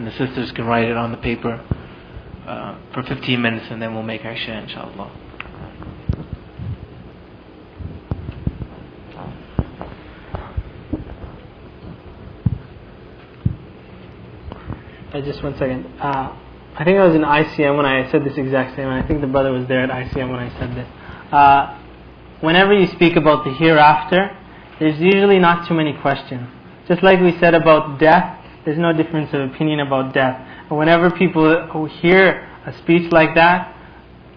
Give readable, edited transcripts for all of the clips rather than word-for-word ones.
and the sisters can write it on the paper for 15 minutes, and then we'll make our share, inshallah. Just 1 second. I think I was in ICM when I said this exact same, and I think the brother was there at ICM when I said this. Whenever you speak about the hereafter, there's usually not too many questions. Just like we said about death, there's no difference of opinion about death. And whenever people who hear a speech like that,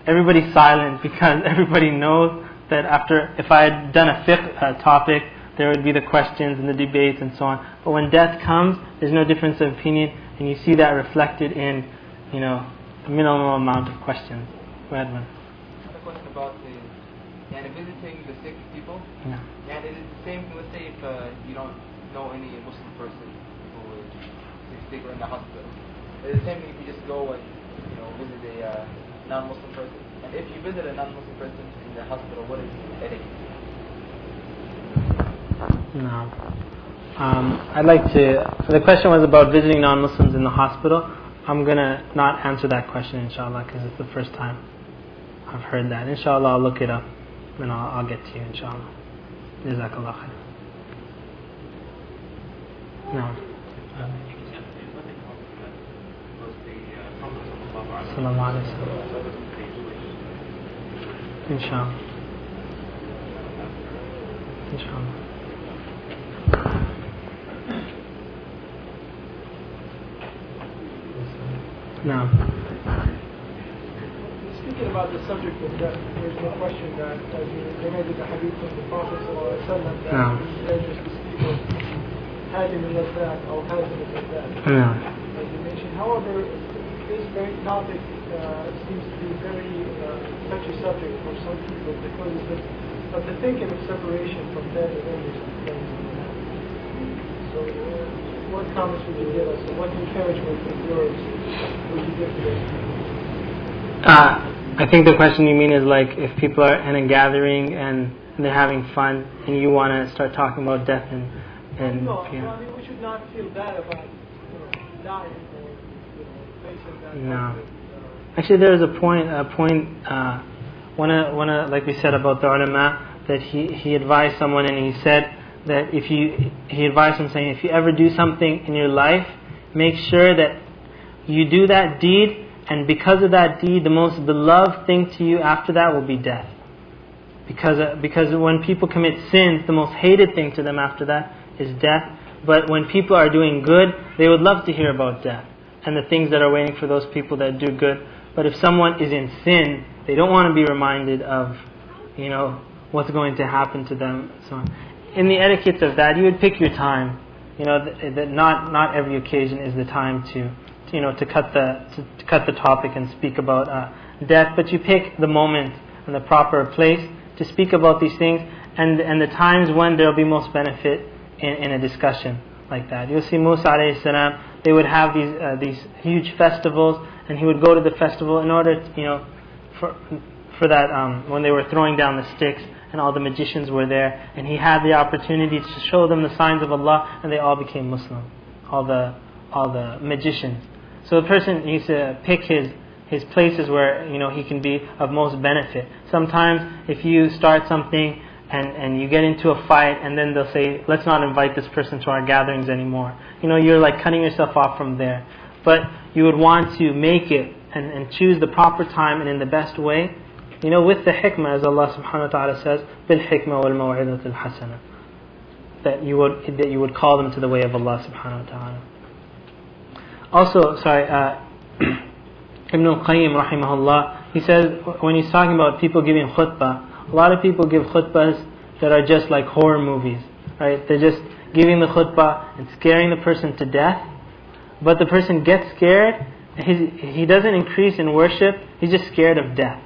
everybody's silent, because everybody knows that after, if I had done a fiqh topic, there would be the questions and the debates and so on. But when death comes, there's no difference of opinion, and you see that reflected in, a minimal amount of questions. Go ahead, man. A question about visiting the sick people. Yeah. And it is the same, let's say if you don't know any Muslim person who is sick or in the hospital. It's the same thing if you just go and visit a non-Muslim person. And if you visit a non-Muslim person in the hospital, what is the etiquette? No. I'd like to... The question was about visiting non-Muslims in the hospital. I'm going to not answer that question, inshallah, because it's the first time I've heard that. Inshallah, I'll look it up and I'll get to you, inshallah. Jazakallah khair. No. Asalamu alaykum. Inshallah. Inshallah. No. Speaking about the subject of death, there's no question that, as you related the hadith from the Prophet ﷺ, that it's dangerous to speak of having a death or having a death. No. As you mentioned, however, this very topic seems to be very touchy subject for some people, because of the thinking of separation from death and illness and things like that. So, what comments would you give us, and what encouragement of yours would you give to those people? I think the question you mean is like if people are in a gathering and they're having fun and you want to start talking about death and no, I mean, we should not feel bad about dying or facing that. No. Actually, there is a point like we said about the ulama, that he advised someone, and he said that he advised him saying, if you ever do something in your life, make sure that you do that deed, and because of that deed, the most beloved thing to you after that will be death. Because when people commit sins, the most hated thing to them after that is death. But when people are doing good, they would love to hear about death and the things that are waiting for those people that do good. But if someone is in sin, they don't want to be reminded of, what's going to happen to them. So, in the etiquette of that, you would pick your time. That not every occasion is the time to cut the topic and speak about death, but you pick the moment and the proper place to speak about these things, and the times when there will be most benefit in a discussion like that. You'll see Musa alayhi salam, they would have these huge festivals, and he would go to the festival in order for that when they were throwing down the sticks and all the magicians were there, and he had the opportunity to show them the signs of Allah, and they all became Muslim, all the magicians. So the person needs to pick his places where he can be of most benefit. Sometimes if you start something and you get into a fight, and then they'll say, let's not invite this person to our gatherings anymore. You're like cutting yourself off from there. But you would want to make it and choose the proper time and in the best way, with the hikmah, as Allah subhanahu wa ta'ala says, bil hikmah wal maw'idatil hasana, that you would call them to the way of Allah subhanahu wa ta'ala. Also, Ibn al-Qayyim rahimahullah, he says, when he's talking about people giving khutbah, a lot of people give khutbahs that are just like horror movies, right? They're just giving the khutbah and scaring the person to death, but the person gets scared, he doesn't increase in worship, he's just scared of death,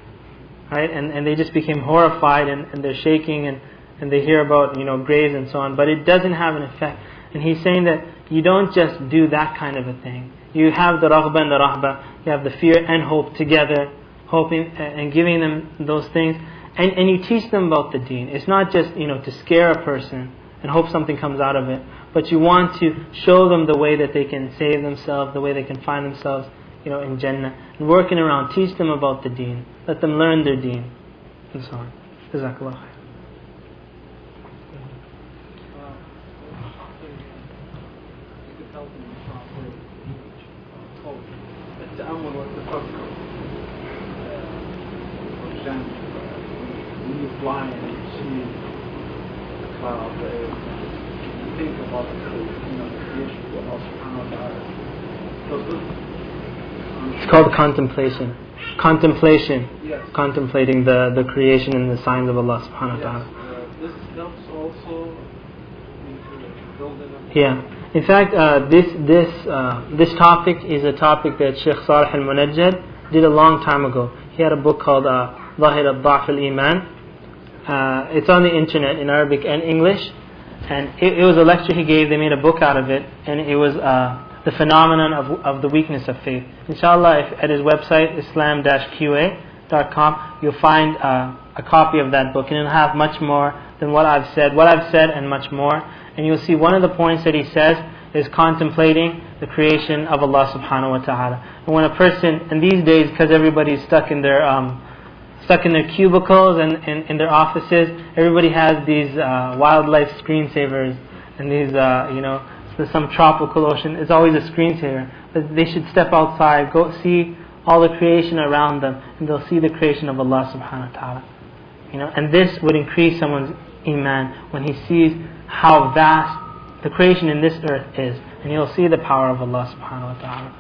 right? And they just became horrified, and they're shaking, and they hear about graves and so on, but it doesn't have an effect. And he's saying that you don't just do that kind of a thing. You have the raghba and the rahba, you have the fear and hope together, hoping and giving them those things, and you teach them about the deen. It's not just to scare a person and hope something comes out of it. But you want to show them the way that they can save themselves, the way they can find themselves, in Jannah. And working around, teach them about the deen. Let them learn their deen. And so on. JazakAllahu khair. التأمل والتفكر. For example, when you fly and you see a cloud, you think about the creation of Allah subhanahu wa ta'ala. It's called contemplation. Contemplation. Yes. Contemplating the creation and the signs of Allah subhanahu wa ta'ala. This helps also into building up. Yeah. In fact, this topic is a topic that Sheikh Salih al-Munajjad did a long time ago. He had a book called Zahir al-Da'f al-Iman. It's on the internet in Arabic and English. And it was a lecture he gave. They made a book out of it. And it was the phenomenon of the weakness of faith. Inshallah, at his website, islam-qa.com, you'll find a copy of that book. And it'll have much more than what I've said and much more. And you'll see one of the points that he says is contemplating the creation of Allah subhanahu wa ta'ala. And when a person, and these days, because everybody's stuck in their cubicles and in their offices, everybody has these wildlife screensavers and these, there's some tropical ocean. It's always a screensaver. But they should step outside, go see all the creation around them, and they'll see the creation of Allah subhanahu wa ta'ala. And this would increase someone's Iman when he sees how vast the creation in this earth is, and he'll see the power of Allah subhanahu wa ta'ala.